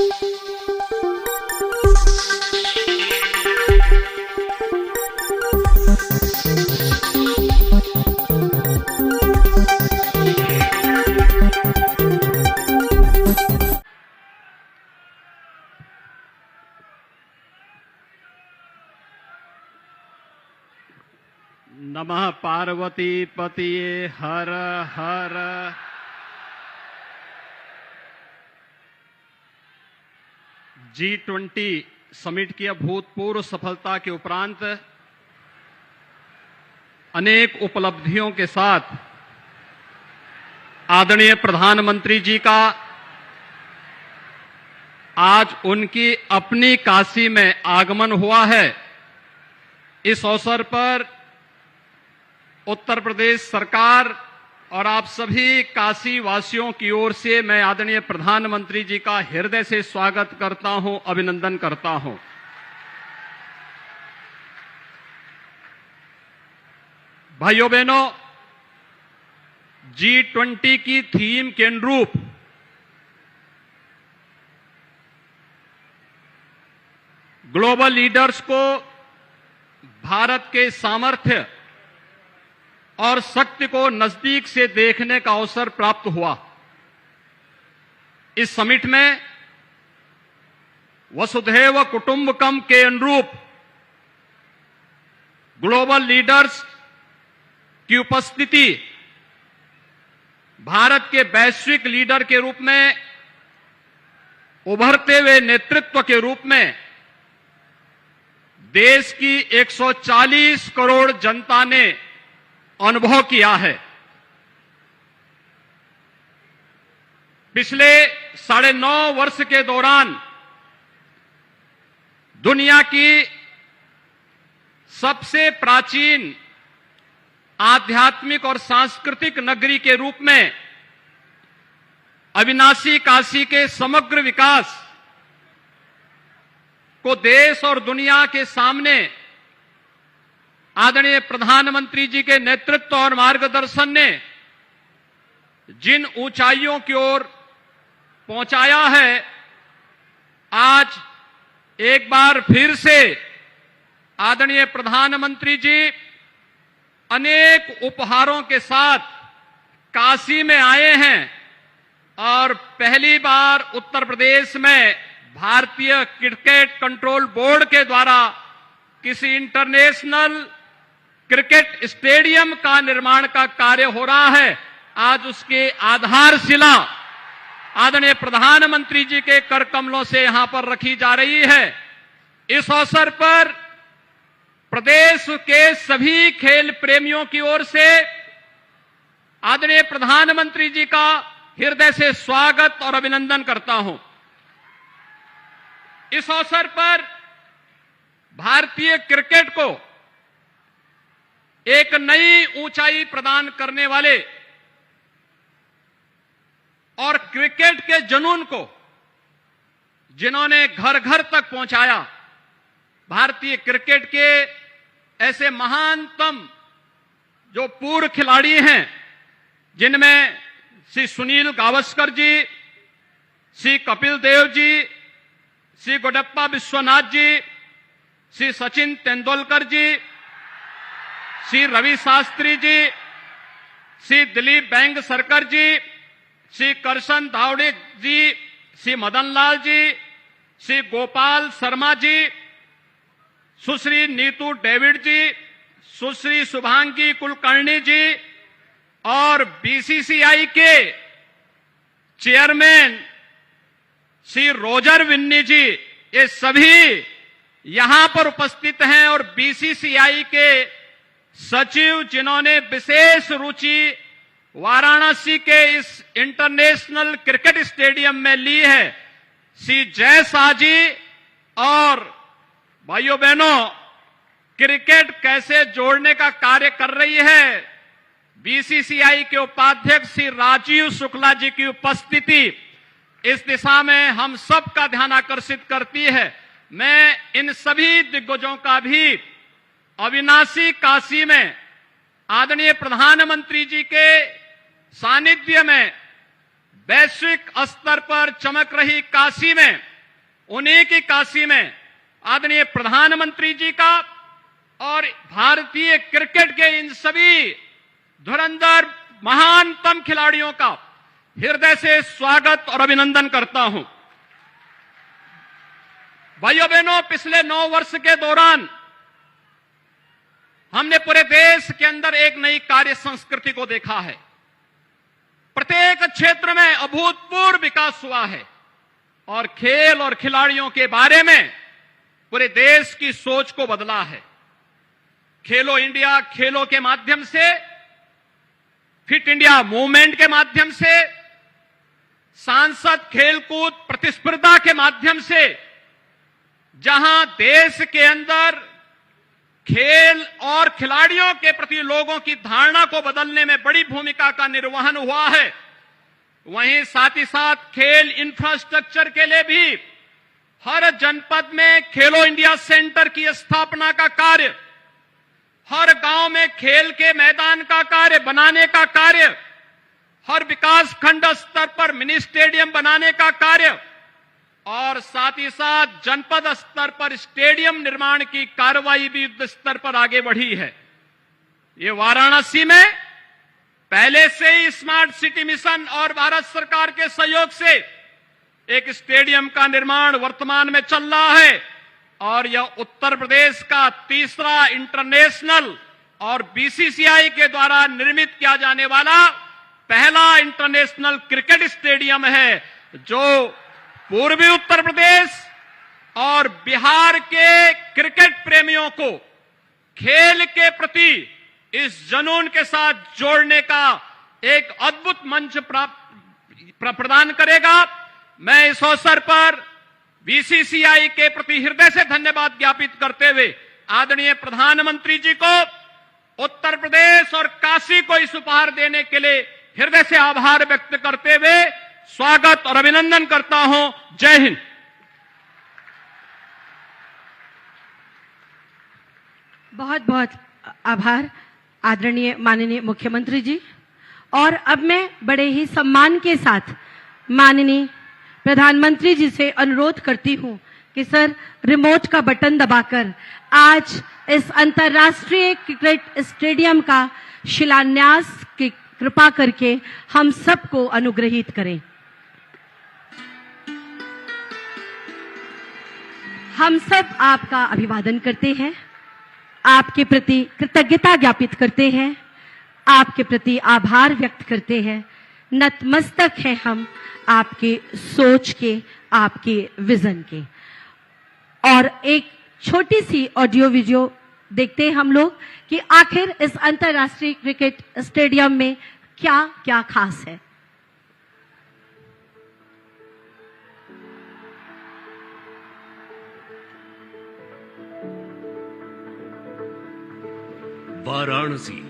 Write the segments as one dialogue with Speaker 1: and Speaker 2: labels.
Speaker 1: नमः पार्वती पतिये हर हर। G20 summit की अभूतपूर्व सफलता के उपरांत अनेक उपलब्धियों के साथ आदरणीय प्रधानमंत्री जी का आज उनकी अपनी काशी में आगमन हुआ है। इस अवसर पर उत्तर प्रदेश सरकार और आप सभी काशी वासियों की ओर से मैं आदरणीय प्रधानमंत्री जी का हृदय से स्वागत करता हूं, अभिनंदन करता हूं। भाइयों बहनों, G20 की थीम के अनुरूप ग्लोबल लीडर्स को भारत के सामर्थ्य और शक्ति को नजदीक से देखने का अवसर प्राप्त हुआ। इस समिट में वसुधैव कुटुंबकम के अनुरूप ग्लोबल लीडर्स की उपस्थिति भारत के वैश्विक लीडर के रूप में, उभरते हुए नेतृत्व के रूप में देश की 140 करोड़ जनता ने अनुभव किया है। पिछले 9.5 वर्ष के दौरान दुनिया की सबसे प्राचीन आध्यात्मिक और सांस्कृतिक नगरी के रूप में अविनाशी काशी के समग्र विकास को देश और दुनिया के सामने आदरणीय प्रधानमंत्री जी के नेतृत्व और मार्गदर्शन ने जिन ऊंचाइयों की ओर पहुंचाया है, आज एक बार फिर से आदरणीय प्रधानमंत्री जी अनेक उपहारों के साथ काशी में आए हैं और पहली बार उत्तर प्रदेश में भारतीय क्रिकेट कंट्रोल बोर्ड के द्वारा किसी इंटरनेशनल क्रिकेट स्टेडियम का निर्माण का कार्य हो रहा है। आज उसकी आधारशिला आदरणीय प्रधानमंत्री जी के कर कमलों से यहां पर रखी जा रही है। इस अवसर पर प्रदेश के सभी खेल प्रेमियों की ओर से आदरणीय प्रधानमंत्री जी का हृदय से स्वागत और अभिनंदन करता हूं। इस अवसर पर भारतीय क्रिकेट को एक नई ऊंचाई प्रदान करने वाले और क्रिकेट के जुनून को जिन्होंने घर घर तक पहुंचाया, भारतीय क्रिकेट के ऐसे महानतम जो पूर्व खिलाड़ी हैं, जिनमें श्री सुनील गावस्कर जी, श्री कपिल देव जी, श्री गुडप्पा विश्वनाथ जी, श्री सचिन तेंदुलकर जी, श्री रवि शास्त्री जी, श्री दिलीप वेंगसरकर जी, श्री करशन धावड़े जी, श्री मदन लाल जी, श्री गोपाल शर्मा जी, सुश्री नीतू डेविड जी, सुश्री शुभांगी कुलकर्णी जी और बीसीसीआई के चेयरमैन श्री रोजर विन्नी जी, ये सभी यहां पर उपस्थित हैं और बीसीसीआई के सचिव जिन्होंने विशेष रुचि वाराणसी के इस इंटरनेशनल क्रिकेट स्टेडियम में ली है, श्री जय शाह जी। और भाइयों बहनों, क्रिकेट कैसे जोड़ने का कार्य कर रही है, बीसीसीआई के उपाध्यक्ष श्री राजीव शुक्ला जी की उपस्थिति इस दिशा में हम सब का ध्यान आकर्षित करती है। मैं इन सभी दिग्गजों का भी अविनाशी काशी में आदरणीय प्रधानमंत्री जी के सानिध्य में वैश्विक स्तर पर चमक रही काशी में उन्हीं की काशी में आदरणीय प्रधानमंत्री जी का और भारतीय क्रिकेट के इन सभी धुरंधर महानतम खिलाड़ियों का हृदय से स्वागत और अभिनंदन करता हूं। भाइयों बहनों, पिछले 9 वर्ष के दौरान हमने पूरे देश के अंदर एक नई कार्य संस्कृति को देखा है। प्रत्येक क्षेत्र में अभूतपूर्व विकास हुआ है और खेल और खिलाड़ियों के बारे में पूरे देश की सोच को बदला है। खेलो इंडिया खेलों के माध्यम से, फिट इंडिया मूवमेंट के माध्यम से, सांसद खेलकूद प्रतिस्पर्धा के माध्यम से, जहां देश के अंदर खेल और खिलाड़ियों के प्रति लोगों की धारणा को बदलने में बड़ी भूमिका का निर्वहन हुआ है, वहीं साथ ही साथ खेल इंफ्रास्ट्रक्चर के लिए भी हर जनपद में खेलो इंडिया सेंटर की स्थापना का कार्य, हर गांव में खेल के मैदान का कार्य बनाने का कार्य, हर विकास खंड स्तर पर मिनी स्टेडियम बनाने का कार्य और साथ ही साथ जनपद स्तर पर स्टेडियम निर्माण की कार्रवाई भी युद्ध स्तर पर आगे बढ़ी है। ये वाराणसी में पहले से ही स्मार्ट सिटी मिशन और भारत सरकार के सहयोग से एक स्टेडियम का निर्माण वर्तमान में चल रहा है और यह उत्तर प्रदेश का तीसरा इंटरनेशनल और बीसीसीआई के द्वारा निर्मित किया जाने वाला पहला इंटरनेशनल क्रिकेट स्टेडियम है, जो पूर्वी उत्तर प्रदेश और बिहार के क्रिकेट प्रेमियों को खेल के प्रति इस जुनून के साथ जोड़ने का एक अद्भुत मंच प्रदान करेगा। मैं इस अवसर पर बीसीसीआई के प्रति हृदय से धन्यवाद ज्ञापित करते हुए आदरणीय प्रधानमंत्री जी को, उत्तर प्रदेश और काशी को इस उपहार देने के लिए हृदय से आभार व्यक्त करते हुए स्वागत और अभिनंदन करता हूं। जय हिंद।
Speaker 2: बहुत बहुत आभार आदरणीय माननीय मुख्यमंत्री जी। और अब मैं बड़े ही सम्मान के साथ माननीय प्रधानमंत्री जी से अनुरोध करती हूं कि सर रिमोट का बटन दबाकर आज इस अंतर्राष्ट्रीय क्रिकेट स्टेडियम का शिलान्यास की कृपा करके हम सबको अनुग्रहित करें। हम सब आपका अभिवादन करते हैं, आपके प्रति कृतज्ञता ज्ञापित करते हैं, आपके प्रति आभार व्यक्त करते हैं। नतमस्तक हैं हम आपके सोच के, आपके विजन के। और एक छोटी सी ऑडियो वीडियो देखते हैं हम लोग कि आखिर इस अंतर्राष्ट्रीय क्रिकेट स्टेडियम में क्या क्या खास है।
Speaker 3: वाराणसी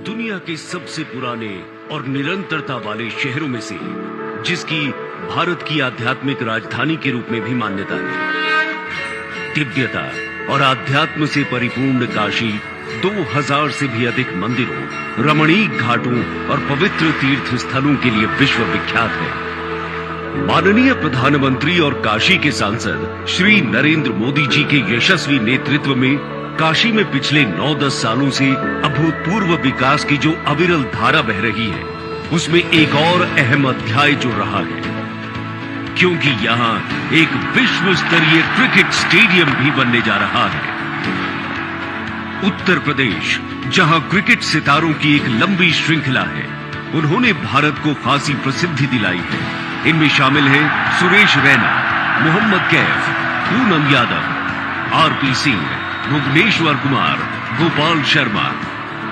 Speaker 3: दुनिया के सबसे पुराने और निरंतरता वाले शहरों में से है, जिसकी भारत की आध्यात्मिक राजधानी के रूप में भी मान्यता है। दिव्यता और आध्यात्म से परिपूर्ण काशी 2000 से भी अधिक मंदिरों, रमणीक घाटों और पवित्र तीर्थ स्थलों के लिए विश्व विख्यात है। माननीय प्रधानमंत्री और काशी के सांसद श्री नरेंद्र मोदी जी के यशस्वी नेतृत्व में काशी में पिछले 9-10 सालों से अभूतपूर्व विकास की जो अविरल धारा बह रही है, उसमें एक और अहम अध्याय जुड़ रहा है, क्योंकि यहाँ एक विश्व स्तरीय क्रिकेट स्टेडियम भी बनने जा रहा है। उत्तर प्रदेश, जहां क्रिकेट सितारों की एक लंबी श्रृंखला है, उन्होंने भारत को खासी प्रसिद्धि दिलाई है। इनमें शामिल हैं सुरेश रैना, मोहम्मद कैफ, पूनम यादव, आरपी सिंह, भुवनेश्वर कुमार, गोपाल शर्मा,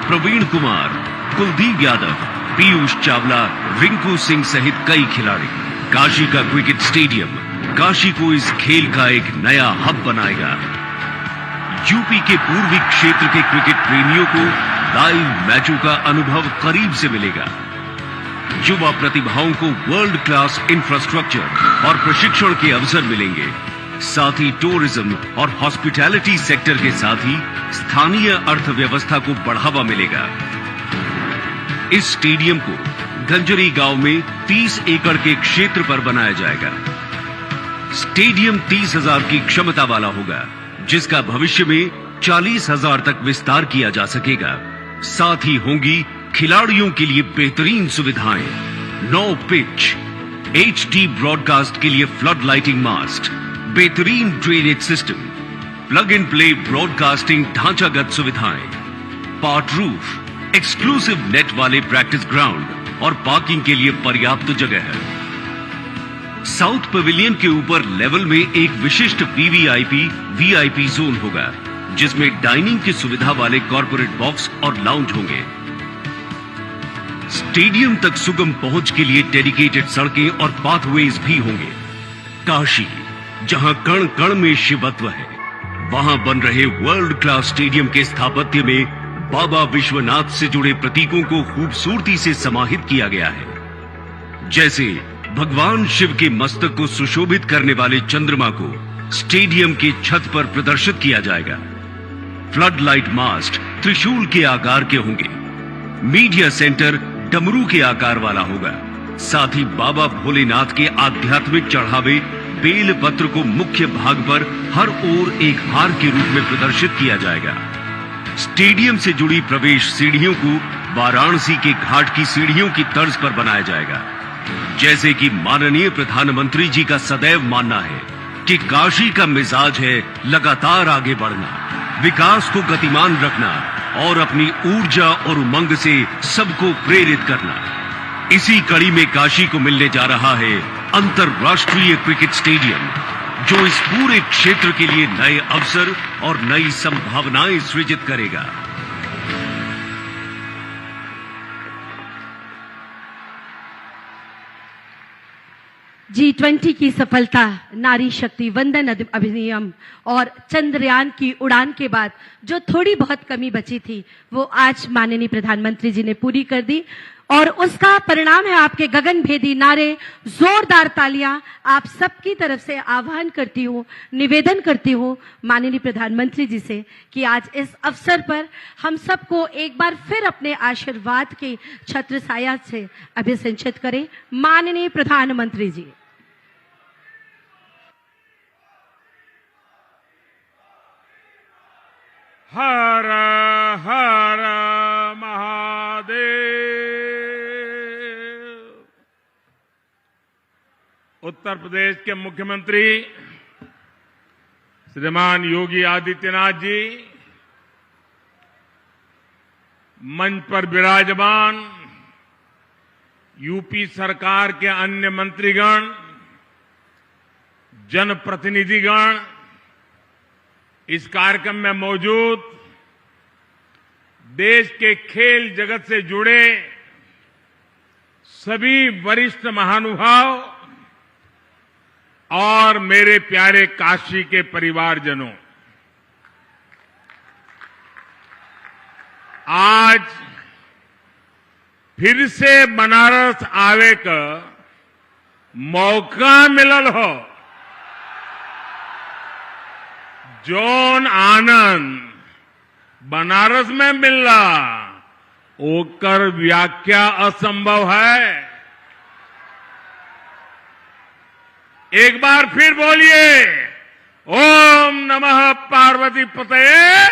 Speaker 3: प्रवीण कुमार, कुलदीप यादव, पीयूष चावला, रिंकू सिंह सहित कई खिलाड़ी। काशी का क्रिकेट स्टेडियम काशी को इस खेल का एक नया हब बनाएगा। यूपी के पूर्वी क्षेत्र के क्रिकेट प्रेमियों को लाइव मैचों का अनुभव करीब से मिलेगा। युवा प्रतिभाओं को वर्ल्ड क्लास इंफ्रास्ट्रक्चर और प्रशिक्षण के अवसर मिलेंगे। साथ ही टूरिज्म और हॉस्पिटैलिटी सेक्टर के साथ ही स्थानीय अर्थव्यवस्था को बढ़ावा मिलेगा। इस स्टेडियम को गंजरी गांव में 30 एकड़ के क्षेत्र पर बनाया जाएगा। स्टेडियम 30,000 की क्षमता वाला होगा, जिसका भविष्य में 40,000 तक विस्तार किया जा सकेगा। साथ ही होंगी खिलाड़ियों के लिए बेहतरीन सुविधाएं, 9 पिच, HD ब्रॉडकास्ट के लिए फ्लड लाइटिंग मास्ट, बेहतरीन drainage system, plug and play broadcasting ढांचागत सुविधाएं, पार्ट रूफ, एक्सक्लूसिव नेट वाले प्रैक्टिस ग्राउंड और पार्किंग के लिए पर्याप्त जगह है। साउथ पवेलियन के ऊपर लेवल में एक विशिष्ट VIP जोन होगा, जिसमें डाइनिंग की सुविधा वाले कॉर्पोरेट बॉक्स और लाउंज होंगे। स्टेडियम तक सुगम पहुंच के लिए डेडिकेटेड सड़कें और पाथवेज भी होंगे। काशी, जहां कण कण में शिवत्व है, वहां बन रहे वर्ल्ड क्लास स्टेडियम के स्थापत्य में बाबा विश्वनाथ से जुड़े प्रतीकों को खूबसूरती से समाहित किया गया है। जैसे भगवान शिव के मस्तक को सुशोभित करने वाले चंद्रमा को स्टेडियम की छत पर प्रदर्शित किया जाएगा। फ्लड लाइट मास्ट त्रिशूल के आकार के होंगे। मीडिया सेंटर डमरू के आकार वाला होगा। साथ ही बाबा भोलेनाथ के आध्यात्मिक चढ़ावे बेल पत्र को मुख्य भाग पर हर ओर एक हार के रूप में प्रदर्शित किया जाएगा। स्टेडियम से जुड़ी प्रवेश सीढ़ियों को वाराणसी के घाट की सीढ़ियों की तर्ज पर बनाया जाएगा। जैसे कि माननीय प्रधानमंत्री जी का सदैव मानना है कि काशी का मिजाज है लगातार आगे बढ़ना, विकास को गतिमान रखना और अपनी ऊर्जा और उमंग से सबको प्रेरित करना। इसी कड़ी में काशी को मिलने जा रहा है अंतरराष्ट्रीय क्रिकेट स्टेडियम, जो इस पूरे क्षेत्र के लिए नए अवसर और नई संभावनाएं सृजित करेगा।
Speaker 2: G20 की सफलता, नारी शक्ति वंदन अधिनियम और चंद्रयान की उड़ान के बाद जो थोड़ी बहुत कमी बची थी, वो आज माननीय प्रधानमंत्री जी ने पूरी कर दी और उसका परिणाम है आपके गगनभेदी नारे, जोरदार तालियां। आप सबकी तरफ से आह्वान करती हूँ, निवेदन करती हूँ माननीय प्रधानमंत्री जी से कि आज इस अवसर पर हम सबको एक बार फिर अपने आशीर्वाद के छत्र छाया से अभिसिंचित करें। माननीय प्रधानमंत्री जी।
Speaker 4: हर हर महादेव। उत्तर प्रदेश के मुख्यमंत्री श्रीमान योगी आदित्यनाथ जी, मंच पर विराजमान यूपी सरकार के अन्य मंत्रीगण, जनप्रतिनिधिगण, इस कार्यक्रम में मौजूद देश के खेल जगत से जुड़े सभी वरिष्ठ महानुभाव और मेरे प्यारे काशी के परिवारजनों, आज फिर से बनारस आवे का मौका मिलल हो। जौन आनंद बनारस में मिलला, ओकर व्याख्या असंभव है। एक बार फिर बोलिए, ओम नमः पार्वती पतये,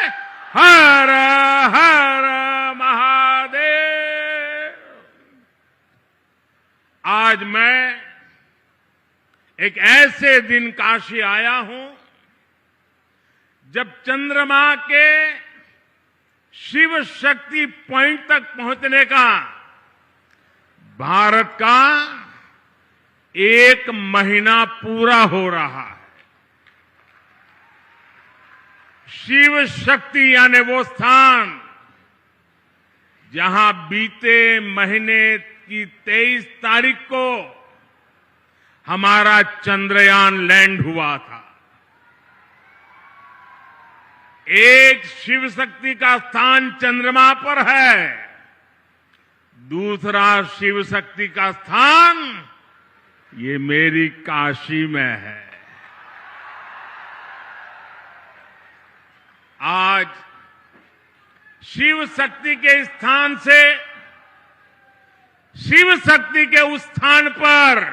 Speaker 4: हर हर महादेव। आज मैं एक ऐसे दिन काशी आया हूं जब चंद्रमा के शिव शक्ति पॉइंट तक पहुंचने का भारत का 1 महीना पूरा हो रहा है। शिव शक्ति यानी वो स्थान जहां बीते महीने की 23 तारीख को हमारा चंद्रयान लैंड हुआ था। एक शिव शक्ति का स्थान चंद्रमा पर है, दूसरा शिव शक्ति का स्थान ये मेरी काशी में है। आज शिव शक्ति के स्थान से शिव शक्ति के उस स्थान पर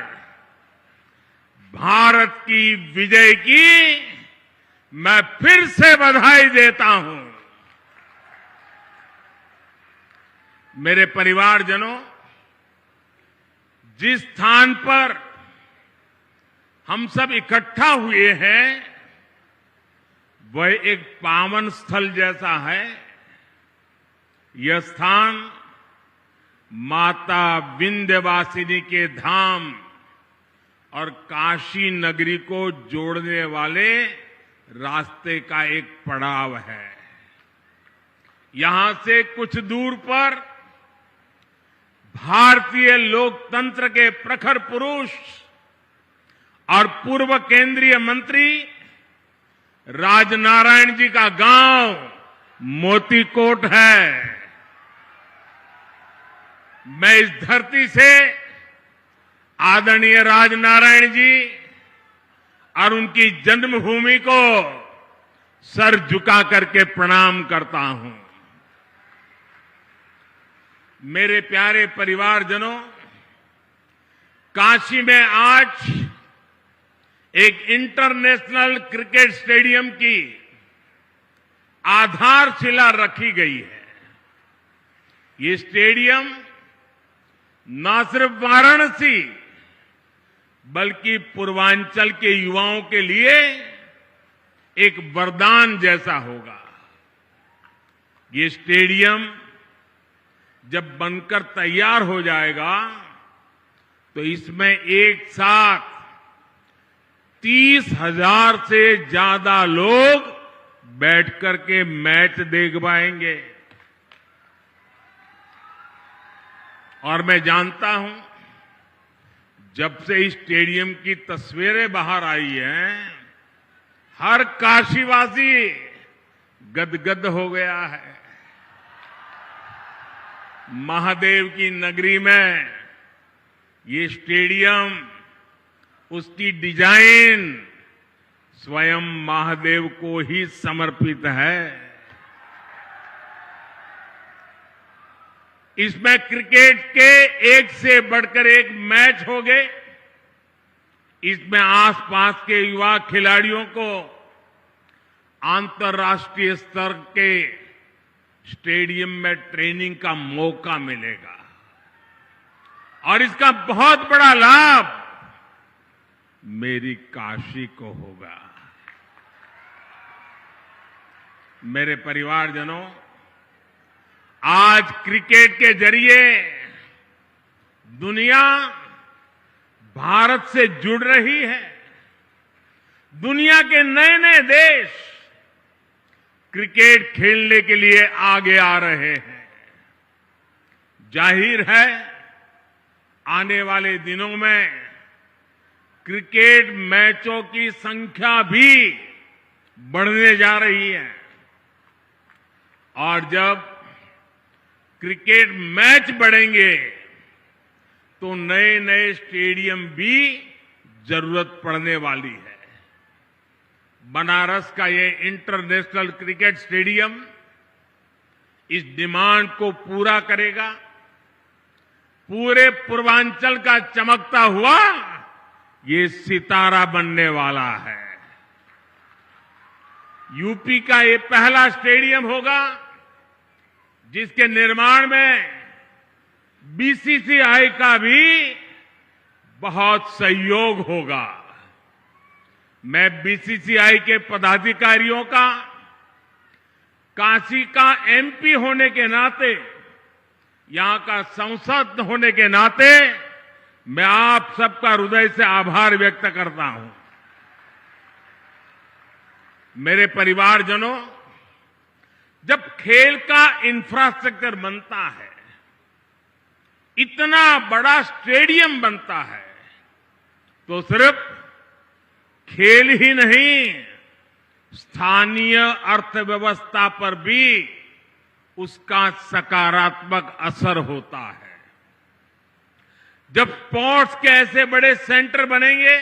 Speaker 4: भारत की विजय की मैं फिर से बधाई देता हूं। मेरे परिवारजनों, जिस स्थान पर हम सब इकट्ठा हुए हैं वह एक पावन स्थल जैसा है। यह स्थान माता विंध्यवासिनी के धाम और काशी नगरी को जोड़ने वाले रास्ते का एक पड़ाव है। यहां से कुछ दूर पर भारतीय लोकतंत्र के प्रखर पुरुष और पूर्व केंद्रीय मंत्री राजनारायण जी का गांव मोतीकोट है। मैं इस धरती से आदरणीय राजनारायण जी और उनकी जन्मभूमि को सर झुका करके प्रणाम करता हूं। मेरे प्यारे परिवारजनों, काशी में आज एक इंटरनेशनल क्रिकेट स्टेडियम की आधारशिला रखी गई है। ये स्टेडियम न सिर्फ वाराणसी बल्कि पूर्वांचल के युवाओं के लिए एक वरदान जैसा होगा। ये स्टेडियम जब बनकर तैयार हो जाएगा तो इसमें एक साथ 30,000 से ज्यादा लोग बैठ करके मैच देख पाएंगे। और मैं जानता हूं, जब से इस स्टेडियम की तस्वीरें बाहर आई हैं, हर काशीवासी गदगद हो गया है। महादेव की नगरी में ये स्टेडियम, उसकी डिजाइन स्वयं महादेव को ही समर्पित है। इसमें क्रिकेट के एक से बढ़कर एक मैच होंगे। इसमें आसपास के युवा खिलाड़ियों को अंतर्राष्ट्रीय स्तर के स्टेडियम में ट्रेनिंग का मौका मिलेगा और इसका बहुत बड़ा लाभ मेरी काशी को होगा। मेरे परिवारजनों, आज क्रिकेट के जरिए दुनिया भारत से जुड़ रही है। दुनिया के नए नए देश क्रिकेट खेलने के लिए आगे आ रहे हैं। जाहिर है, आने वाले दिनों में क्रिकेट मैचों की संख्या भी बढ़ने जा रही है और जब क्रिकेट मैच बढ़ेंगे तो नए नए स्टेडियम भी जरूरत पड़ने वाली है। बनारस का ये इंटरनेशनल क्रिकेट स्टेडियम इस डिमांड को पूरा करेगा। पूरे पूर्वांचल का चमकता हुआ ये सितारा बनने वाला है। यूपी का ये पहला स्टेडियम होगा जिसके निर्माण में बीसीसीआई का भी बहुत सहयोग होगा। मैं बीसीसीआई के पदाधिकारियों का, काशी का एमपी होने के नाते, यहां का सांसद होने के नाते मैं आप सबका हृदय से आभार व्यक्त करता हूं। मेरे परिवारजनों, जब खेल का इंफ्रास्ट्रक्चर बनता है, इतना बड़ा स्टेडियम बनता है, तो सिर्फ खेल ही नहीं, स्थानीय अर्थव्यवस्था पर भी उसका सकारात्मक असर होता है। जब स्पोर्ट्स के ऐसे बड़े सेंटर बनेंगे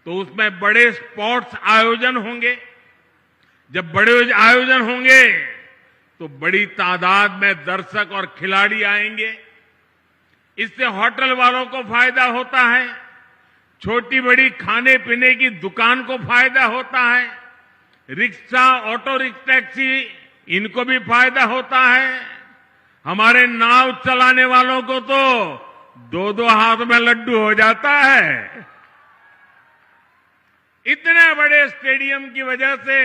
Speaker 4: तो उसमें बड़े स्पोर्ट्स आयोजन होंगे। जब बड़े आयोजन होंगे तो बड़ी तादाद में दर्शक और खिलाड़ी आएंगे। इससे होटल वालों को फायदा होता है, छोटी बड़ी खाने पीने की दुकान को फायदा होता है, रिक्शा, ऑटो रिक्शा, टैक्सी, इनको भी फायदा होता है। हमारे नाव चलाने वालों को तो दो दो हाथ में लड्डू हो जाता है। इतने बड़े स्टेडियम की वजह से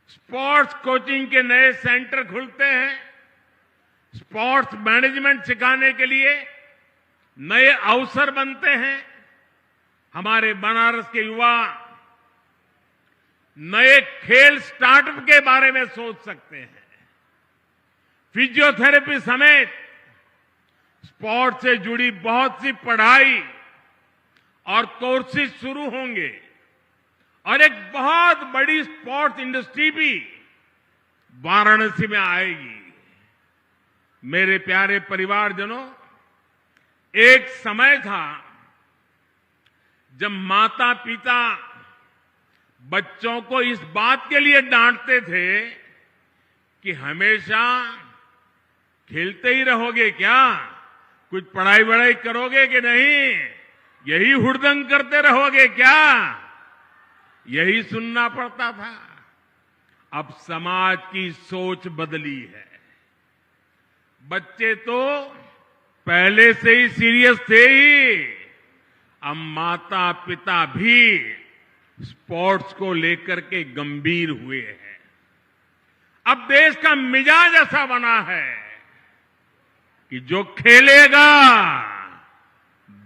Speaker 4: स्पोर्ट्स कोचिंग के नए सेंटर खुलते हैं, स्पोर्ट्स मैनेजमेंट सिखाने के लिए नए अवसर बनते हैं। हमारे बनारस के युवा नए खेल स्टार्टअप के बारे में सोच सकते हैं। फिजियोथेरेपी समेत स्पोर्ट्स से जुड़ी बहुत सी पढ़ाई और कोर्सेज शुरू होंगे और एक बहुत बड़ी स्पोर्ट्स इंडस्ट्री भी वाराणसी में आएगी। मेरे प्यारे परिवारजनों, एक समय था जब माता पिता बच्चों को इस बात के लिए डांटते थे कि हमेशा खेलते ही रहोगे क्या, कुछ पढ़ाई वढ़ाई करोगे कि नहीं, यही हुड़दंग करते रहोगे क्या, यही सुनना पड़ता था। अब समाज की सोच बदली है। बच्चे तो पहले से ही सीरियस थे ही, अब माता पिता भी स्पोर्ट्स को लेकर के गंभीर हुए हैं। अब देश का मिजाज ऐसा बना है कि जो खेलेगा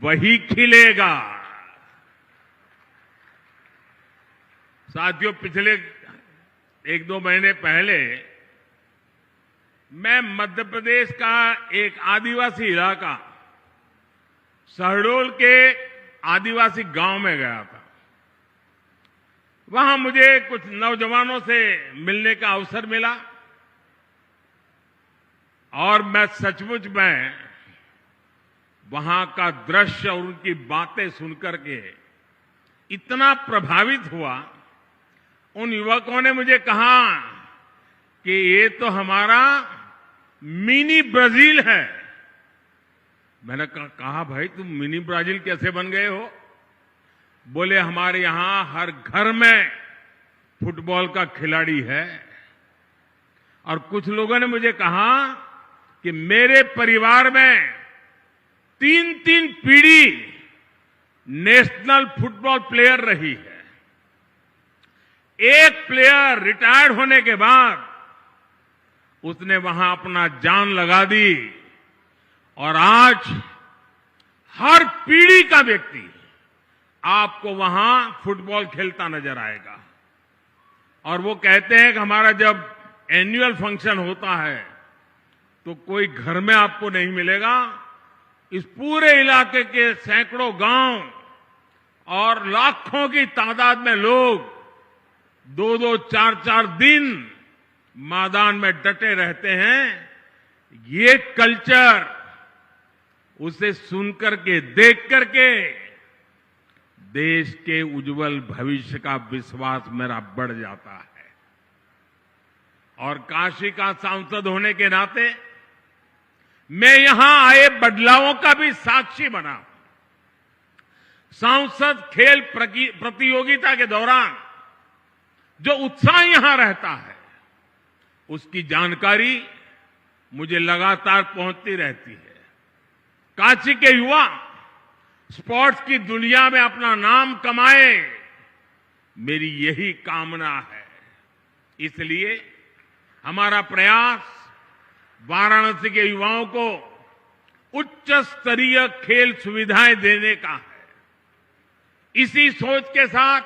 Speaker 4: वही खिलेगा। साथियों, पिछले एक दो महीने पहले मैं मध्य प्रदेश का एक आदिवासी इलाका शहडोल के आदिवासी गांव में गया था। वहां मुझे कुछ नौजवानों से मिलने का अवसर मिला और मैं सचमुच में वहां का दृश्य और उनकी बातें सुनकर के इतना प्रभावित हुआ। उन युवकों ने मुझे कहा कि ये तो हमारा मिनी ब्राजील है। मैंने कहा भाई तुम मिनी ब्राजील कैसे बन गए हो? बोले हमारे यहां हर घर में फुटबॉल का खिलाड़ी है। और कुछ लोगों ने मुझे कहा कि मेरे परिवार में 3-3 पीढ़ी नेशनल फुटबॉल प्लेयर रही है। एक प्लेयर रिटायर्ड होने के बाद उसने वहां अपना जान लगा दी और आज हर पीढ़ी का व्यक्ति आपको वहां फुटबॉल खेलता नजर आएगा। और वो कहते हैं कि हमारा जब एनुअल फंक्शन होता है तो कोई घर में आपको नहीं मिलेगा। इस पूरे इलाके के सैकड़ों गांव और लाखों की तादाद में लोग 2-2, 4-4 दिन मैदान में डटे रहते हैं। ये कल्चर उसे सुनकर के, देख करके देश के उज्जवल भविष्य का विश्वास मेरा बढ़ जाता है। और काशी का सांसद होने के नाते मैं यहां आए बदलावों का भी साक्षी बना। सांसद खेल प्रतियोगिता के दौरान जो उत्साह यहां रहता है उसकी जानकारी मुझे लगातार पहुंचती रहती है। काशी के युवा स्पोर्ट्स की दुनिया में अपना नाम कमाए, मेरी यही कामना है। इसलिए हमारा प्रयास वाराणसी के युवाओं को उच्च स्तरीय खेल सुविधाएं देने का है। इसी सोच के साथ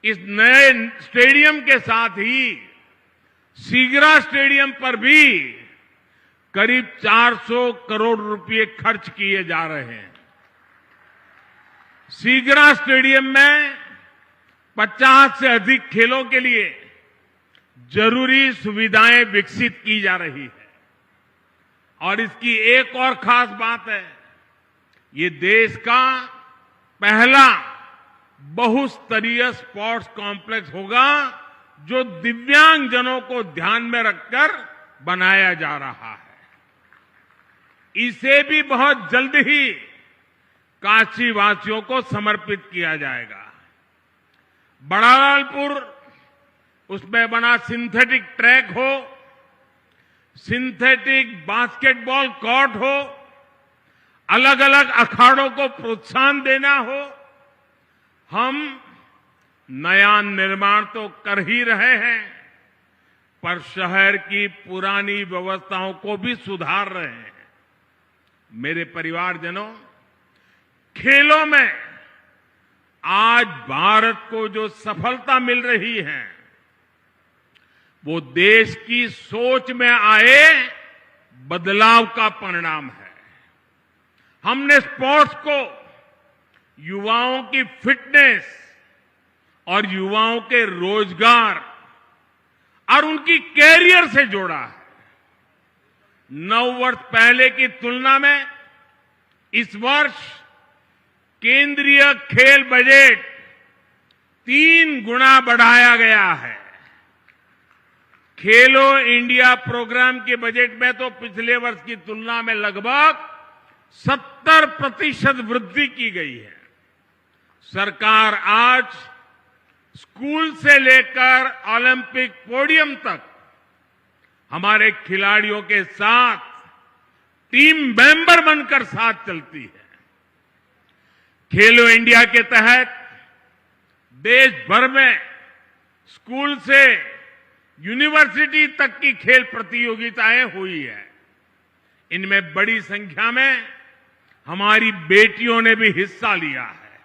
Speaker 4: इस नए स्टेडियम के साथ ही सीगरा स्टेडियम पर भी करीब 400 करोड़ रुपए खर्च किए जा रहे हैं। सीगरा स्टेडियम में 50 से अधिक खेलों के लिए जरूरी सुविधाएं विकसित की जा रही है। और इसकी एक और खास बात है, ये देश का पहला बहुस्तरीय स्पोर्ट्स कॉम्प्लेक्स होगा जो दिव्यांगजनों को ध्यान में रखकर बनाया जा रहा है। इसे भी बहुत जल्द ही काशी वासियों को समर्पित किया जाएगा। बड़ालालपुर, उसमें बना सिंथेटिक ट्रैक हो, सिंथेटिक बास्केटबॉल कोर्ट हो, अलग अलग अखाड़ों को प्रोत्साहन देना हो, हम नया निर्माण तो कर ही रहे हैं, पर शहर की पुरानी व्यवस्थाओं को भी सुधार रहे हैं। मेरे परिवारजनों, खेलों में आज भारत को जो सफलता मिल रही है, वो देश की सोच में आए बदलाव का परिणाम है। हमने स्पोर्ट्स को युवाओं की फिटनेस और युवाओं के रोजगार और उनकी कैरियर से जोड़ा है। 9 वर्ष पहले की तुलना में इस वर्ष केंद्रीय खेल बजट 3 गुना बढ़ाया गया है। खेलो इंडिया प्रोग्राम के बजट में तो पिछले वर्ष की तुलना में लगभग 70% वृद्धि की गई है। सरकार आज स्कूल से लेकर ओलंपिक पोडियम तक हमारे खिलाड़ियों के साथ टीम मेंबर बनकर साथ चलती है। खेलो इंडिया के तहत देश भर में स्कूल से यूनिवर्सिटी तक की खेल प्रतियोगिताएं हुई है। इनमें बड़ी संख्या में हमारी बेटियों ने भी हिस्सा लिया है।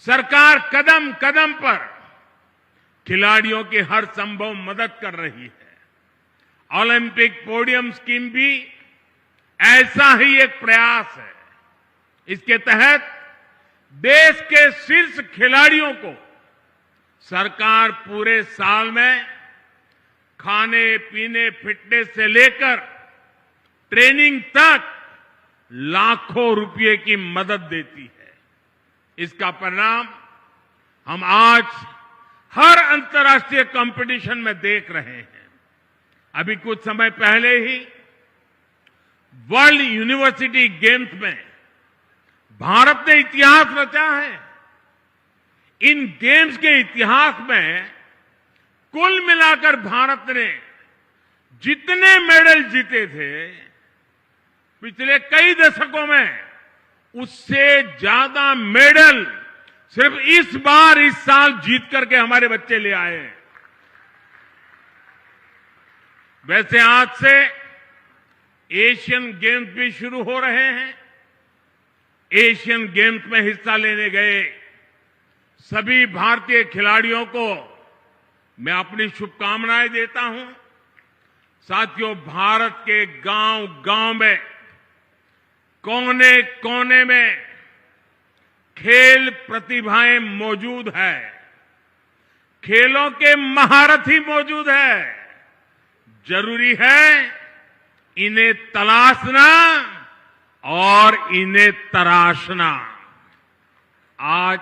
Speaker 4: सरकार कदम कदम पर खिलाड़ियों की हर संभव मदद कर रही है। ओलंपिक पोडियम स्कीम भी ऐसा ही एक प्रयास है। इसके तहत देश के शीर्ष खिलाड़ियों को सरकार पूरे साल में खाने पीने, फिटनेस से लेकर ट्रेनिंग तक लाखों रुपए की मदद देती है। इसका परिणाम हम आज हर अंतर्राष्ट्रीय कंपटीशन में देख रहे हैं। अभी कुछ समय पहले ही वर्ल्ड यूनिवर्सिटी गेम्स में भारत ने इतिहास रचा है। इन गेम्स के इतिहास में कुल मिलाकर भारत ने जितने मेडल जीते थे पिछले कई दशकों में, उससे ज्यादा मेडल सिर्फ इस बार, इस साल जीत करके हमारे बच्चे ले आए हैं। वैसे आज से एशियन गेम्स भी शुरू हो रहे हैं। एशियन गेम्स में हिस्सा लेने गए सभी भारतीय खिलाड़ियों को मैं अपनी शुभकामनाएं देता हूं। साथियों, भारत के गांव-गांव में, कोने कोने में खेल प्रतिभाएं मौजूद है। खेलों के महारथी मौजूद है। जरूरी है इन्हें तलाशना और इन्हें तराशना। आज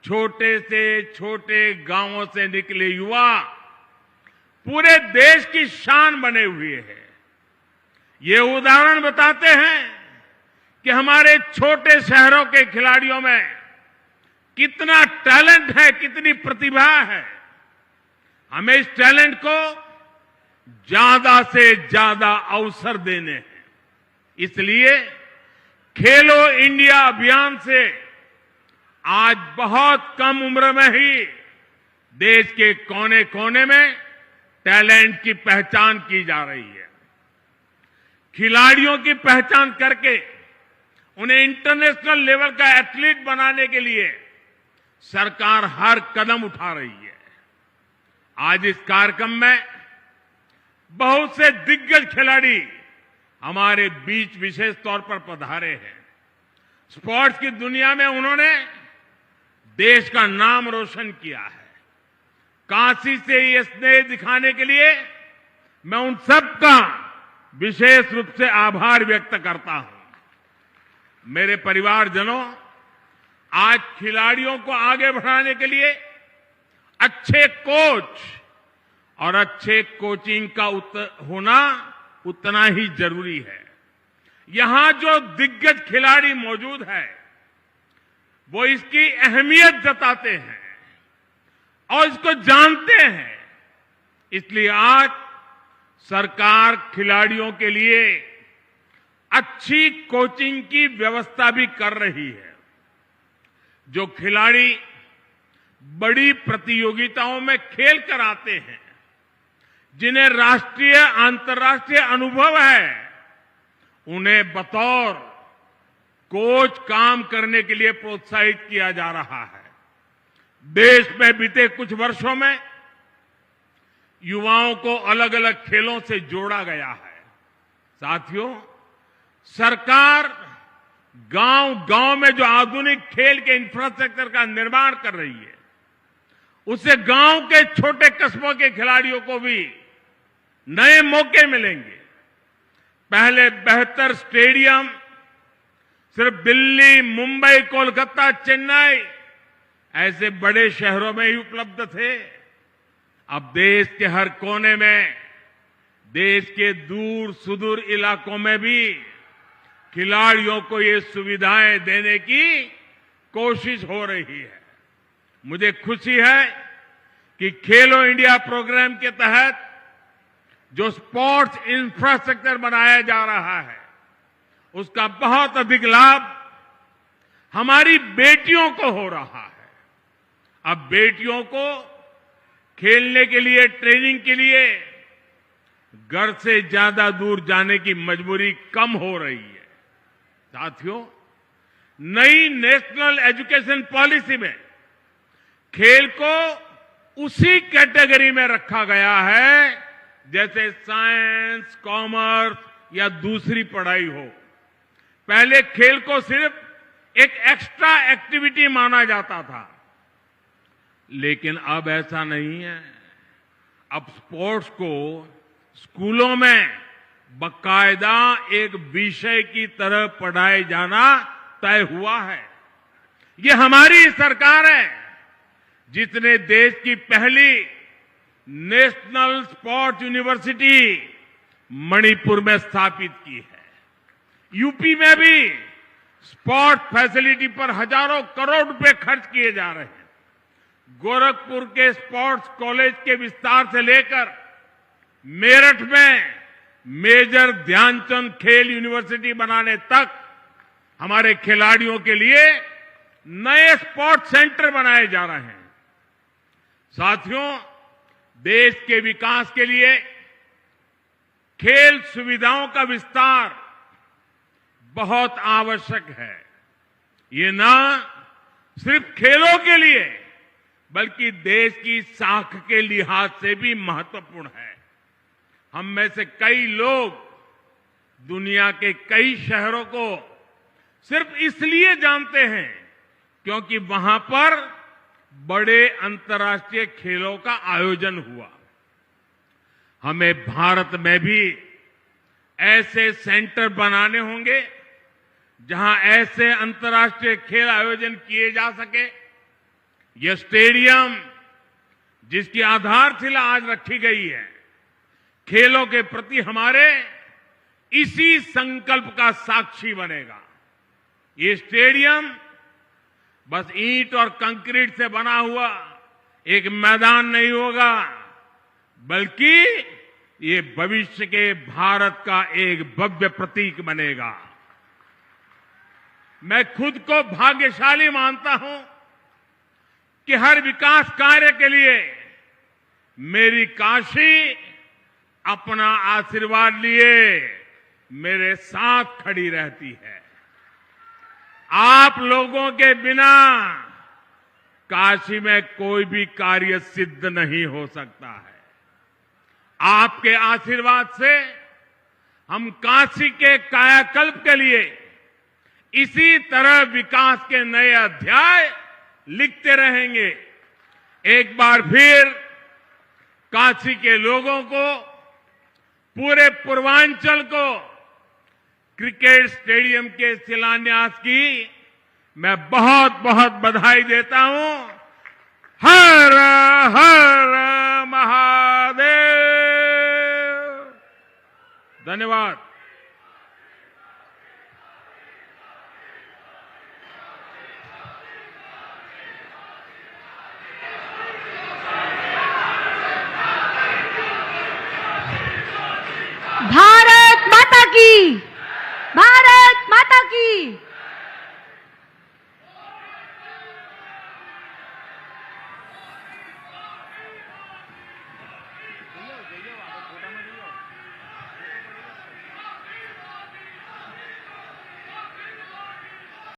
Speaker 4: छोटे से छोटे गांवों से निकले युवा पूरे देश की शान बने हुए हैं। ये उदाहरण बताते हैं कि हमारे छोटे शहरों के खिलाड़ियों में कितना टैलेंट है, कितनी प्रतिभा है। हमें इस टैलेंट को ज्यादा से ज्यादा अवसर देने हैं। इसलिए खेलो इंडिया अभियान से आज बहुत कम उम्र में ही देश के कोने कोने में टैलेंट की पहचान की जा रही है। खिलाड़ियों की पहचान करके उन्हें इंटरनेशनल लेवल का एथलीट बनाने के लिए सरकार हर कदम उठा रही है। आज इस कार्यक्रम में बहुत से दिग्गज खिलाड़ी हमारे बीच विशेष तौर पर पधारे हैं। स्पोर्ट्स की दुनिया में उन्होंने देश का नाम रोशन किया है। काशी से ये स्नेह दिखाने के लिए मैं उन सबका विशेष रूप से आभार व्यक्त करता हूं। मेरे परिवारजनों, आज खिलाड़ियों को आगे बढ़ाने के लिए अच्छे कोच और अच्छे कोचिंग का होना उतना ही जरूरी है। यहां जो दिग्गज खिलाड़ी मौजूद है वो इसकी अहमियत जताते हैं और इसको जानते हैं। इसलिए आज सरकार खिलाड़ियों के लिए अच्छी कोचिंग की व्यवस्था भी कर रही है। जो खिलाड़ी बड़ी प्रतियोगिताओं में खेल कर आते हैं, जिन्हें राष्ट्रीय अंतर्राष्ट्रीय अनुभव है, उन्हें बतौर कोच काम करने के लिए प्रोत्साहित किया जा रहा है। देश में बीते कुछ वर्षों में युवाओं को अलग अलग खेलों से जोड़ा गया है। साथियों, सरकार गांव-गांव में जो आधुनिक खेल के इंफ्रास्ट्रक्चर का निर्माण कर रही है, उससे गांव के छोटे कस्बों के खिलाड़ियों को भी नए मौके मिलेंगे। पहले बेहतर स्टेडियम सिर्फ दिल्ली, मुंबई, कोलकाता, चेन्नई ऐसे बड़े शहरों में ही उपलब्ध थे। अब देश के हर कोने में, देश के दूर सुदूर इलाकों में भी खिलाड़ियों को ये सुविधाएं देने की कोशिश हो रही है। मुझे खुशी है कि खेलो इंडिया प्रोग्राम के तहत जो स्पोर्ट्स इंफ्रास्ट्रक्चर बनाया जा रहा है, उसका बहुत अधिक लाभ हमारी बेटियों को हो रहा है। अब बेटियों को खेलने के लिए, ट्रेनिंग के लिए घर से ज्यादा दूर जाने की मजबूरी कम हो रही है। साथियों, नई नेशनल एजुकेशन पॉलिसी में खेल को उसी कैटेगरी में रखा गया है जैसे साइंस, कॉमर्स या दूसरी पढ़ाई हो। पहले खेल को सिर्फ एक एक्स्ट्रा एक्टिविटी माना जाता था, लेकिन अब ऐसा नहीं है। अब स्पोर्ट्स को स्कूलों में बाकायदा एक विषय की तरह पढ़ाए जाना तय हुआ है। ये हमारी सरकार है जिसने देश की पहली नेशनल स्पोर्ट्स यूनिवर्सिटी मणिपुर में स्थापित की है। यूपी में भी स्पोर्ट्स फैसिलिटी पर हजारों करोड़ रुपए खर्च किए जा रहे हैं। गोरखपुर के स्पोर्ट्स कॉलेज के विस्तार से लेकर मेरठ में मेजर ध्यानचंद खेल यूनिवर्सिटी बनाने तक हमारे खिलाड़ियों के लिए नए स्पोर्ट्स सेंटर बनाए जा रहे हैं। साथियों, देश के विकास के लिए खेल सुविधाओं का विस्तार बहुत आवश्यक है। ये ना सिर्फ खेलों के लिए बल्कि देश की साख के लिहाज से भी महत्वपूर्ण है। हम में से कई लोग दुनिया के कई शहरों को सिर्फ इसलिए जानते हैं क्योंकि वहां पर बड़े अंतर्राष्ट्रीय खेलों का आयोजन हुआ। हमें भारत में भी ऐसे सेंटर बनाने होंगे जहां ऐसे अंतर्राष्ट्रीय खेल आयोजन किए जा सके। यह स्टेडियम जिसकी आधारशिला आज रखी गई है, खेलों के प्रति हमारे इसी संकल्प का साक्षी बनेगा। ये स्टेडियम बस ईंट और कंक्रीट से बना हुआ एक मैदान नहीं होगा, बल्कि ये भविष्य के भारत का एक भव्य प्रतीक बनेगा। मैं खुद को भाग्यशाली मानता हूं कि हर विकास कार्य के लिए मेरी काशी अपना आशीर्वाद लिए मेरे साथ खड़ी रहती है। आप लोगों के बिना काशी में कोई भी कार्य सिद्ध नहीं हो सकता है। आपके आशीर्वाद से हम काशी के कायाकल्प के लिए इसी तरह विकास के नए अध्याय लिखते रहेंगे। एक बार फिर काशी के लोगों को, पूरे पूर्वांचल को क्रिकेट स्टेडियम के शिलान्यास की मैं बहुत बहुत बधाई देता हूं। हर हर महादेव। धन्यवाद।